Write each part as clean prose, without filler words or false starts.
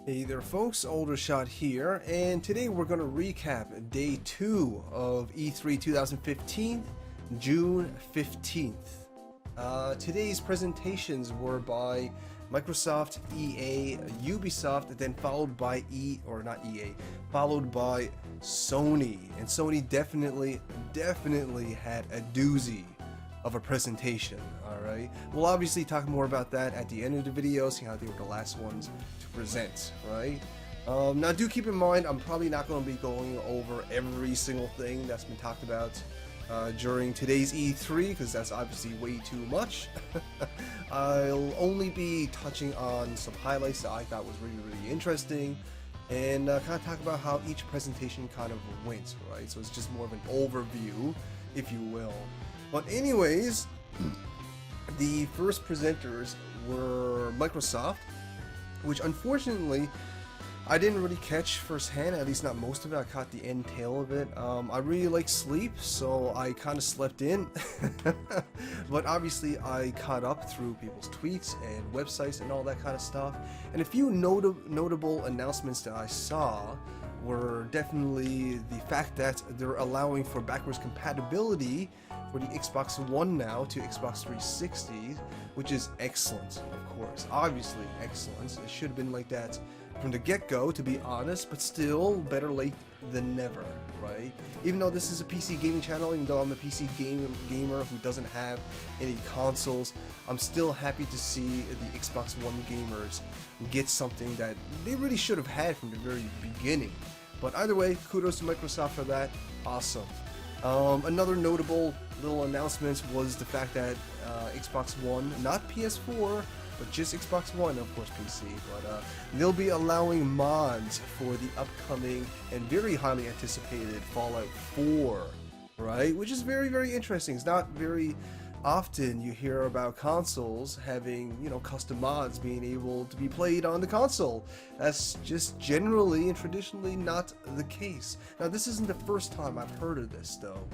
Hey there folks, Aldershot here, and today we're going to recap day 2 of E3 2015, June 15th. Today's presentations were by Microsoft, EA, Ubisoft, then followed by followed by Sony. And Sony definitely had a doozy of a presentation. Alright, we'll obviously talk more about that at the end of the video, see how they were the last ones to present, right? Now do keep in mind, I'm probably not going to be going over every single thing that's been talked about during today's E3, because that's obviously way too much. I'll only be touching on some highlights that I thought was really interesting, and kind of talk about how each presentation kind of went, right? So it's just more of an overview, if you will. But anyways, the first presenters were Microsoft, which unfortunately I didn't really catch firsthand, at least not most of it. I caught the end tail of it. I really like sleep, so I kind of slept in. But obviously I caught up through people's tweets and websites and all that kind of stuff. And a few notable announcements that I saw were definitely the fact that they're allowing for backwards compatibility for the Xbox One now to Xbox 360, which is excellent, of course. Obviously excellent. It should have been like that from the get-go, to be honest, but still better late than never, right? Even though this is a PC gaming channel, even though I'm a PC gamer who doesn't have any consoles, I'm still happy to see the Xbox One gamers get something that they really should have had from the very beginning. But either way, kudos to Microsoft for that. Awesome. Another notable little announcement was the fact that Xbox One, not PS4, but just Xbox One, of course PC, but they'll be allowing mods for the upcoming and very highly anticipated Fallout 4, right? Which is very interesting. It's not very often you hear about consoles having, you know, custom mods being able to be played on the console. That's just generally and traditionally not the case. Now, this isn't the first time I've heard of this, though.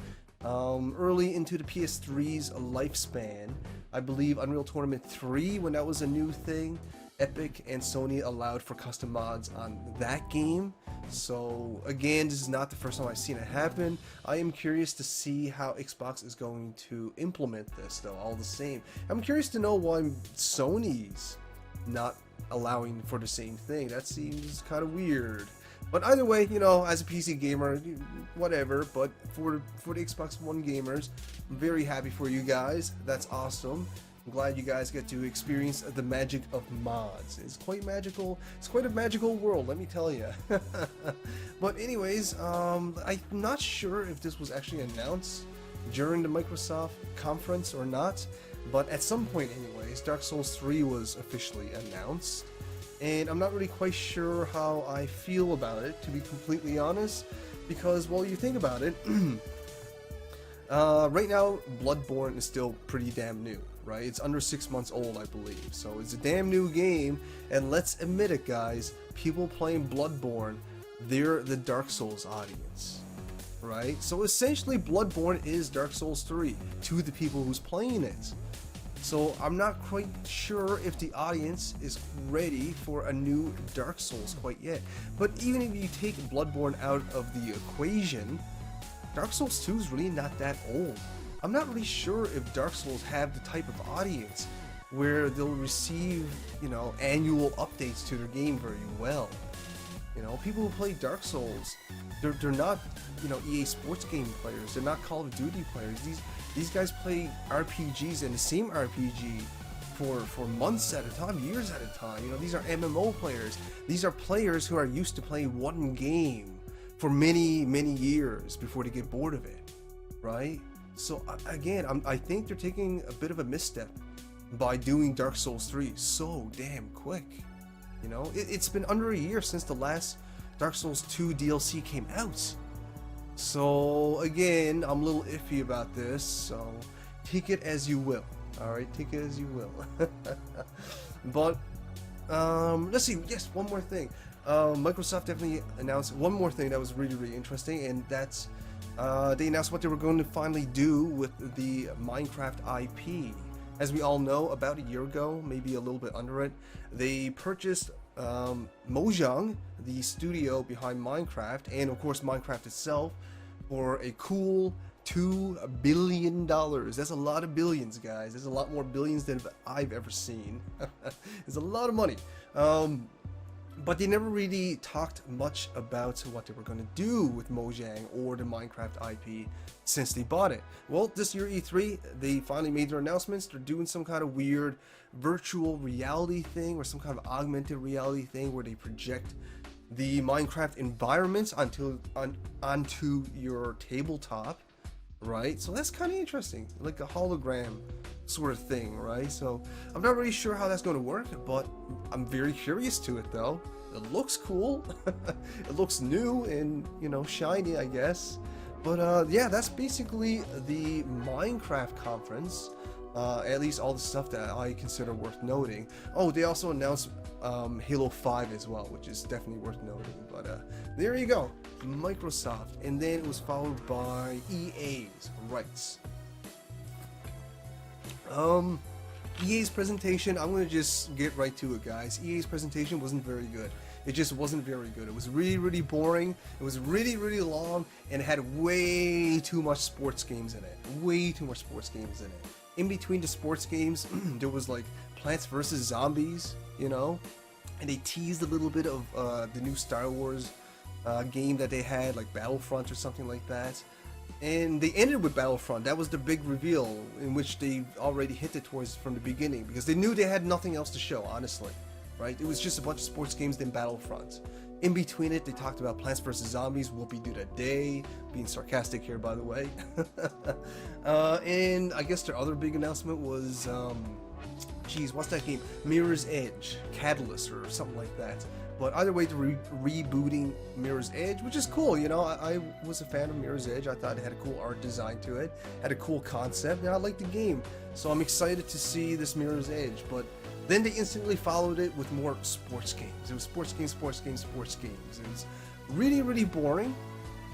Early into the PS3's lifespan, I believe Unreal Tournament 3, when that was a new thing, Epic and Sony allowed for custom mods on that game. So again, this is not the first time I've seen it happen. I am curious to see how Xbox is going to implement this, though, all the same. I'm curious to know why Sony's not allowing for the same thing. That seems kind of weird. But either way, you know, as a PC gamer, whatever, but for the Xbox One gamers, I'm very happy for you guys. That's awesome. I'm glad you guys get to experience the magic of mods. It's quite magical. It's quite a magical world, let me tell you. But anyways, I'm not sure if this was actually announced during the Microsoft conference or not, but at some point anyways, Dark Souls 3 was officially announced. And I'm not really quite sure how I feel about it, to be completely honest, because, well, you think about it, right now, Bloodborne is still pretty damn new, right? It's under 6 months old, I believe, so it's a damn new game, and let's admit it, guys, people playing Bloodborne, they're the Dark Souls audience, right? So essentially, Bloodborne is Dark Souls 3 to the people who's playing it. So I'm not quite sure if the audience is ready for a new Dark Souls quite yet. But even if you take Bloodborne out of the equation, Dark Souls 2 is really not that old. I'm not really sure if Dark Souls have the type of audience where they'll receive, you know, annual updates to their game very well. You know, people who play Dark Souls, they're not, you know, EA Sports game players. They're not Call of Duty players. These guys play RPGs and the same RPG for months at a time, years at a time. You know, these are MMO players. These are players who are used to playing one game for many years before they get bored of it, right? So again, I think they're taking a bit of a misstep by doing Dark Souls 3 so damn quick. You know, it's been under a year since the last Dark Souls 2 DLC came out. So again, I'm a little iffy about this, so take it as you will. Alright, take it as you will. But let's see, yes, one more thing. Microsoft definitely announced one more thing that was really interesting, and that's they announced what they were going to finally do with the Minecraft IP. As we all know, about a year ago, maybe a little bit under it, they purchased Mojang, the studio behind Minecraft, and of course Minecraft itself, for a cool $2 billion. That's a lot of billions, guys. There's a lot more billions than I've ever seen. It's a lot of money. But they never really talked much about what they were going to do with Mojang or the Minecraft IP since they bought it. Well, this year E3, they finally made their announcements. They're doing some kind of weird virtual reality thing or some kind of augmented reality thing where they project the Minecraft environments onto your tabletop, right? So that's kind of interesting, like a hologram sort of thing, right? So I'm not really sure how that's going to work, but I'm very curious to it though. It looks cool. It looks new and, you know, shiny, I guess. But yeah, that's basically the Minecraft conference. At least all the stuff that I consider worth noting. Oh, they also announced Halo 5 as well, which is definitely worth noting. But there you go, Microsoft, and then it was followed by EA's rights. EA's presentation, I'm gonna just get right to it, guys. EA's presentation wasn't very good. It just wasn't very good. It was really boring. It was really long, and it had way too much sports games in it. Way too much sports games in it. In between the sports games, there was like Plants vs. Zombies, you know, and they teased a little bit of the new Star Wars game that they had, like Battlefront or something like that. And they ended with Battlefront. That was the big reveal, in which they already hinted towards from the beginning, because they knew they had nothing else to show, honestly, right? It was just a bunch of sports games, then Battlefront. In between it, they talked about Plants vs. Zombies, What We Do That Day, being sarcastic here, by the way. And I guess their other big announcement was, geez, what's that game? Mirror's Edge, Catalyst, or something like that. But either way, they're rebooting Mirror's Edge, which is cool. You know, I was a fan of Mirror's Edge. I thought it had a cool art design to it, had a cool concept, and I liked the game. So I'm excited to see this Mirror's Edge. But then they instantly followed it with more sports games. It was sports games. It was really boring.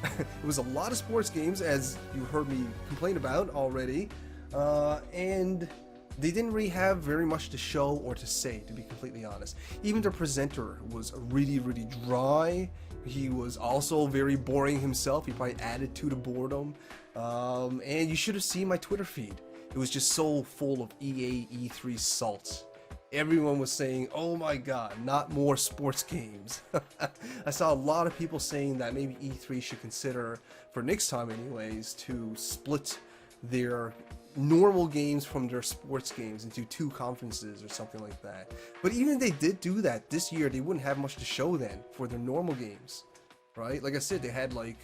It was a lot of sports games, as you heard me complain about already. And they didn't really have very much to show or to say, to be completely honest. Even the presenter was really dry. He was also very boring himself. He probably added to the boredom. And you should have seen my Twitter feed. It was just so full of EA E3 salt. Everyone was saying, oh my god, not more sports games. I saw a lot of people saying that maybe E3 should consider, for next time anyways, to split their normal games from their sports games into 2 conferences or something like that. But even if they did do that this year, they wouldn't have much to show then for their normal games, right? Like I said, they had like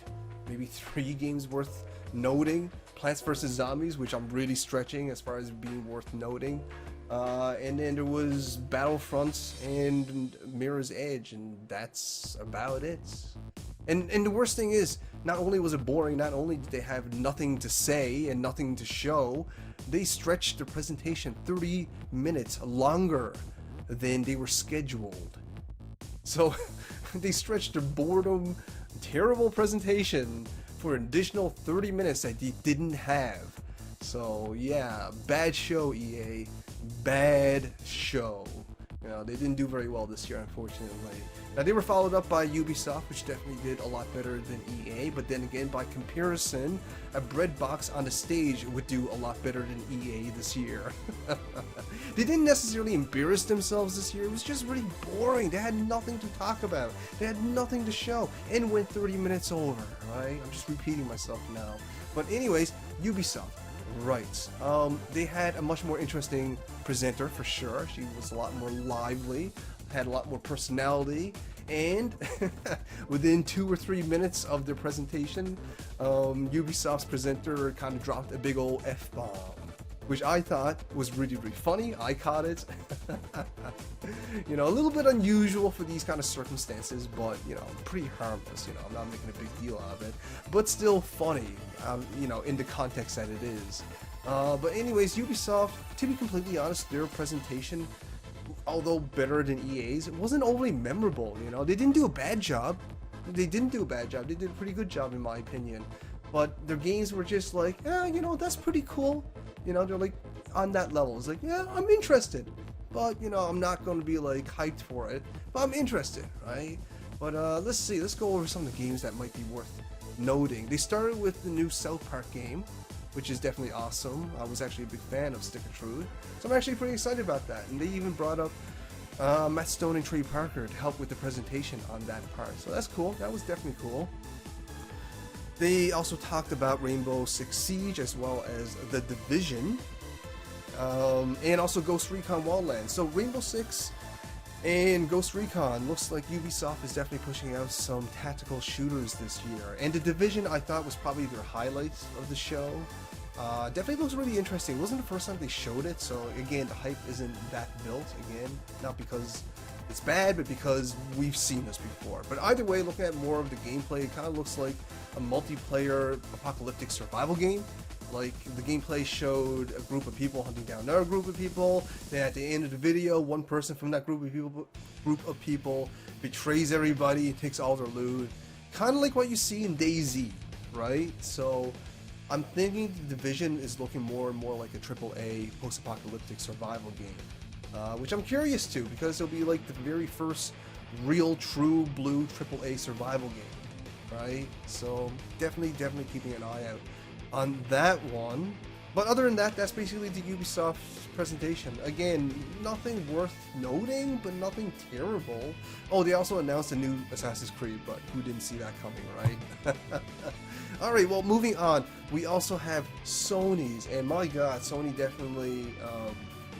maybe 3 games worth noting. Plants vs. Zombies, which I'm really stretching as far as being worth noting. And then there was Battlefront and Mirror's Edge, and that's about it. And the worst thing is, not only was it boring, not only did they have nothing to say and nothing to show, they stretched the presentation 30 minutes longer than they were scheduled. So they stretched their boredom, terrible presentation for an additional 30 minutes that they didn't have. So yeah, bad show, EA. Bad show. You know, they didn't do very well this year, unfortunately. Now, they were followed up by Ubisoft, which definitely did a lot better than EA, but then again, by comparison, a bread box on the stage would do a lot better than EA this year. They didn't necessarily embarrass themselves this year. It was just really boring. They had nothing to talk about. They had nothing to show, and went 30 minutes over, right? I'm just repeating myself now. But anyways, Ubisoft. Right. They had a much more interesting presenter for sure. She was a lot more lively, had a lot more personality, and within 2 or 3 minutes of their presentation, Ubisoft's presenter kind of dropped a big old F-bomb, which I thought was really funny. I caught it. You know, a little bit unusual for these kind of circumstances, but, you know, pretty harmless. You know, I'm not making a big deal out of it, but still funny, you know, in the context that it is. But anyways, Ubisoft, to be completely honest, their presentation, although better than EA's, it wasn't overly memorable. You know, they didn't do a bad job. They did a pretty good job, in my opinion. But their games were just like, yeah, you know, that's pretty cool. You know, they're like on that level. It's like, yeah, I'm interested. but you know, I'm not going to be like hyped for it, but I'm interested, right? But let's see, let's go over some of the games that might be worth noting. They started with the new South Park game, which is definitely awesome. I was actually a big fan of Stick of Truth, so I'm actually pretty excited about that. And they even brought up Matt Stone and Trey Parker to help with the presentation on that part, so that's cool. That was definitely cool. They also talked about Rainbow Six Siege as well as The Division, and also Ghost Recon Wildlands. So Rainbow Six and Ghost Recon looks like Ubisoft is definitely pushing out some tactical shooters this year. And The Division, I thought, was probably their highlights of the show. Definitely looks really interesting. It wasn't the first time they showed it, so again, the hype isn't that built. Again, not because it's bad, but because we've seen this before. But either way, looking at more of the gameplay, it kind of looks like a multiplayer apocalyptic survival game. Like, the gameplay showed a group of people hunting down another group of people. Then at the end of the video, one person from that group of people betrays everybody, takes all their loot. Kind of like what you see in DayZ, right? So I'm thinking The Division is looking more and more like a AAA post-apocalyptic survival game, which I'm curious to, because it'll be like the very first real, true blue AAA survival game, right? So definitely keeping an eye out on that one. But other than that, that's basically the Ubisoft presentation. Again, nothing worth noting, but nothing terrible. Oh, they also announced a new Assassin's Creed, but who didn't see that coming, right? Alright, well, moving on, we also have Sony's, and my god, Sony definitely,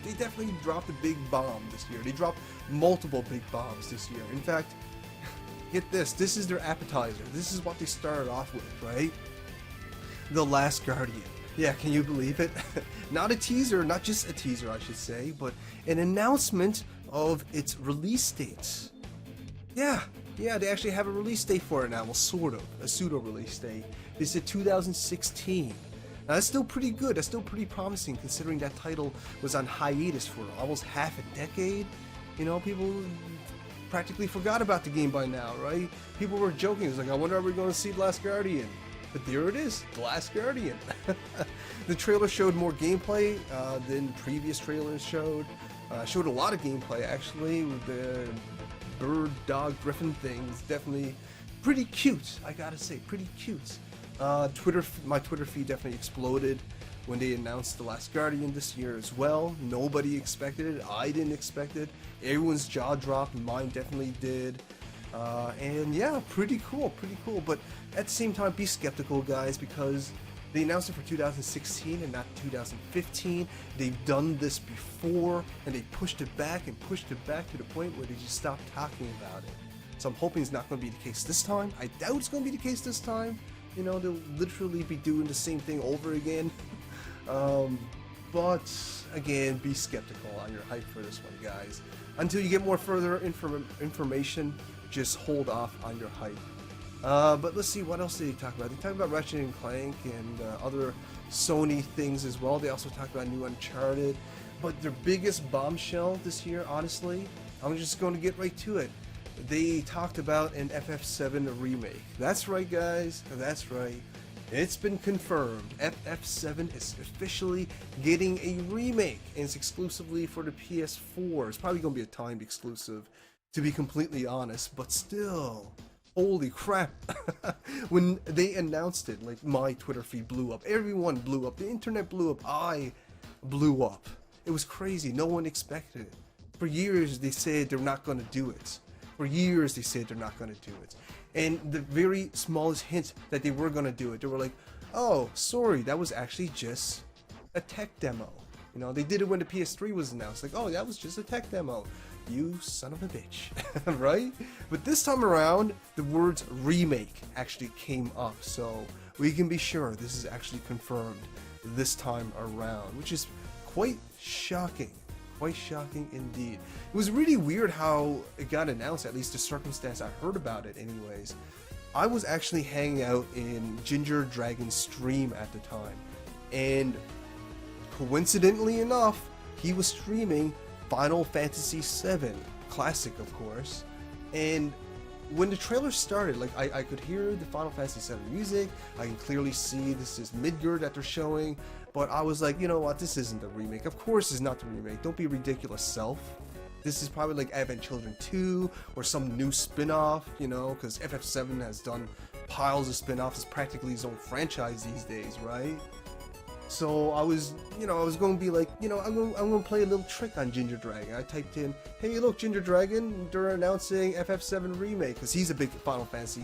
they definitely dropped a big bomb this year. They dropped multiple big bombs this year. In fact, get this is their appetizer. This is what they started off with, right? The Last Guardian. Yeah, can you believe it? Not a teaser, not just a teaser, I should say, but an announcement of its release date. Yeah, they actually have a release date for it now. Well, sort of. A pseudo-release date. They said 2016. Now, that's still pretty good. That's still pretty promising, considering that title was on hiatus for almost half a decade. You know, people practically forgot about the game by now, right? People were joking. It was like, I wonder, are we going to see The Last Guardian? But there it is, The Last Guardian. The trailer showed more gameplay than previous trailers showed. Showed a lot of gameplay, actually, with the bird, dog, griffin things. Definitely pretty cute, I gotta say, pretty cute. My Twitter feed definitely exploded when they announced The Last Guardian this year as well. Nobody expected it. I didn't expect it. Everyone's jaw dropped. Mine definitely did. And yeah, pretty cool. But at the same time, be skeptical, guys, because they announced it for 2016 and not 2015. They've done this before, and they pushed it back to the point where they just stopped talking about it. So I'm hoping it's not going to be the case this time. I doubt it's going to be the case this time. You know, they'll literally be doing the same thing over again. But again, be skeptical on your hype for this one, guys. Until you get more further information, just hold off on your hype. But let's see, what else did they talk about? They talked about Ratchet and Clank and other Sony things as well. They also talked about new Uncharted. But their biggest bombshell this year, honestly, I'm just going to get right to it. They talked about an FF7 remake. That's right, guys. That's right. It's been confirmed. FF7 is officially getting a remake, and it's exclusively for the PS4. It's probably going to be a timed exclusive, to be completely honest, but still, holy crap. When they announced it, like, my Twitter feed blew up. Everyone blew up. The internet blew up. I blew up. It was crazy. No one expected it. For years, they said they're not going to do it. For years, they said they're not going to do it. And the very smallest hint that they were going to do it, they were like, oh, sorry, that was actually just a tech demo. You know, they did it when the PS3 was announced. Like, oh, that was just a tech demo. You son of a bitch. Right? But this time around, the words remake actually came up. So we can be sure this is actually confirmed this time around, which is quite shocking. Quite shocking indeed. It was really weird how it got announced, at least the circumstance I heard about it anyways. I was actually hanging out in Ginger Dragon's stream at the time, and coincidentally enough, he was streaming Final Fantasy VII, classic of course, and when the trailer started, like I could hear the Final Fantasy VII music. I can clearly see this is Midgard that they're showing. But I was like, you know what? This isn't the remake. Of course, it's not the remake. Don't be ridiculous, self. This is probably like Advent Children 2 or some new spin-off, you know, because FF7 has done piles of spin-offs. It's practically his own franchise these days, right? So I was, you know, I was going to be like, you know, I'm going to play a little trick on Ginger Dragon. I typed in, hey, look, Ginger Dragon, they're announcing FF7 Remake, because he's a big Final Fantasy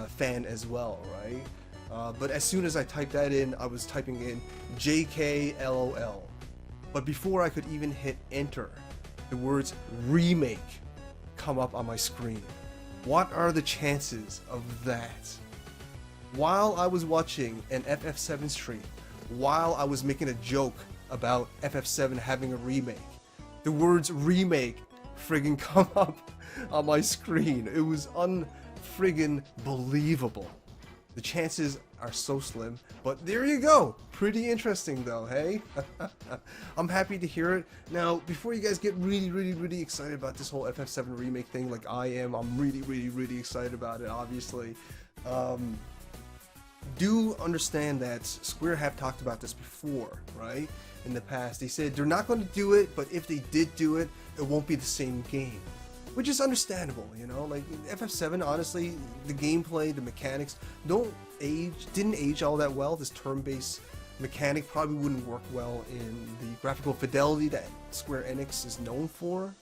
fan as well, right? But as soon as I typed that in, I was typing in JKLOL. But before I could even hit enter, the words remake come up on my screen. What are the chances of that? While I was watching an FF7 stream, while I was making a joke about FF7 having a remake, the words remake friggin' come up on my screen. It was unfriggin' believable. The chances are so slim, but there you go. Pretty interesting though, hey? I'm happy to hear it. Now, before you guys get really excited about this whole FF7 remake thing like I am, I'm really excited about it, obviously. Do understand that Square have talked about this before, right? In the past, they said they're not going to do it, but if they did do it, it won't be the same game. Which is understandable, you know, like FF7, honestly, the gameplay, the mechanics didn't age all that well. This turn-based mechanic probably wouldn't work well in the graphical fidelity that Square Enix is known for.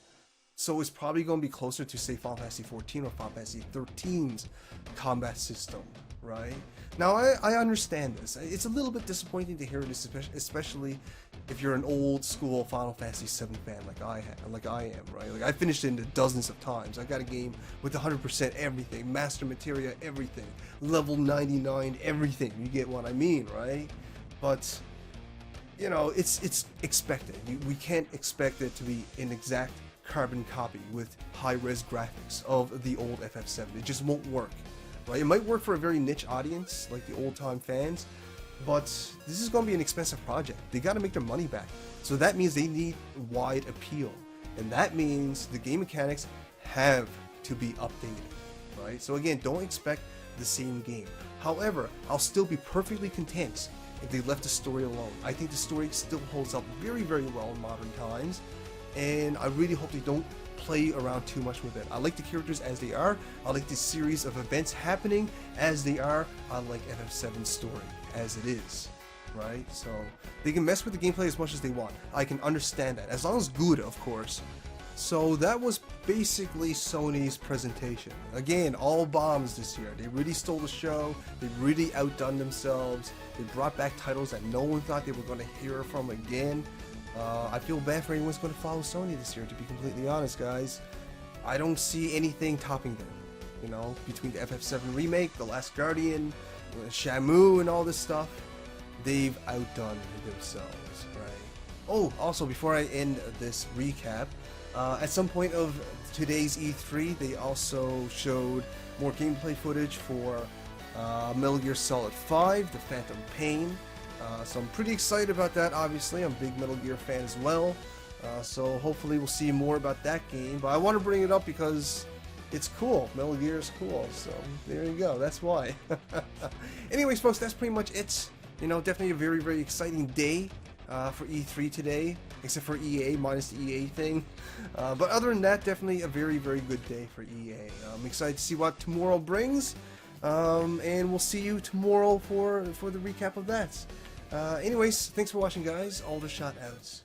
So it's probably going to be closer to, say, Final Fantasy XIV or Final Fantasy XIII's combat system, right? Now, I understand this. It's a little bit disappointing to hear this, especially if you're an old school Final Fantasy VII fan like I am, right? Like I finished it into dozens of times. I got a game with 100% everything, master materia, everything, level 99, everything. You get what I mean, right? But you know, it's expected. We can't expect it to be an exact carbon copy with high-res graphics of the old FF7. It just won't work. Right? It might work for a very niche audience, like the old-time fans, but this is going to be an expensive project. They got to make their money back. So that means they need wide appeal. And that means the game mechanics have to be updated, right? So again, don't expect the same game. However, I'll still be perfectly content if they left the story alone. I think the story still holds up very well in modern times, and I really hope they don't play around too much with it. I like the characters as they are. I like the series of events happening as they are. I like FF7's story as it is, right? So they can mess with the gameplay as much as they want. I can understand that, as long as good, of course. So that was basically Sony's presentation. Again, all bombs this year. They really stole the show. They really outdone themselves. They brought back titles that no one thought they were going to hear from again. I feel bad for anyone who's going to follow Sony this year, to be completely honest, guys. I don't see anything topping them. You know, between the FF7 remake, The Last Guardian, Shamu, and all this stuff, they've outdone themselves, right? Oh, also, before I end this recap, at some point of today's E3, they also showed more gameplay footage for Metal Gear Solid 5, The Phantom Pain. So I'm pretty excited about that, obviously. I'm a big Metal Gear fan as well. So hopefully we'll see more about that game. But I want to bring it up because it's cool. Metal Gear is cool. So there you go. That's why. Anyways, folks, that's pretty much it. You know, definitely a very exciting day for E3 today. Except for EA, minus the EA thing. But other than that, definitely a very good day for EA. I'm excited to see what tomorrow brings. And we'll see you tomorrow for the recap of that. Anyways, thanks for watching, guys. Aldershot out.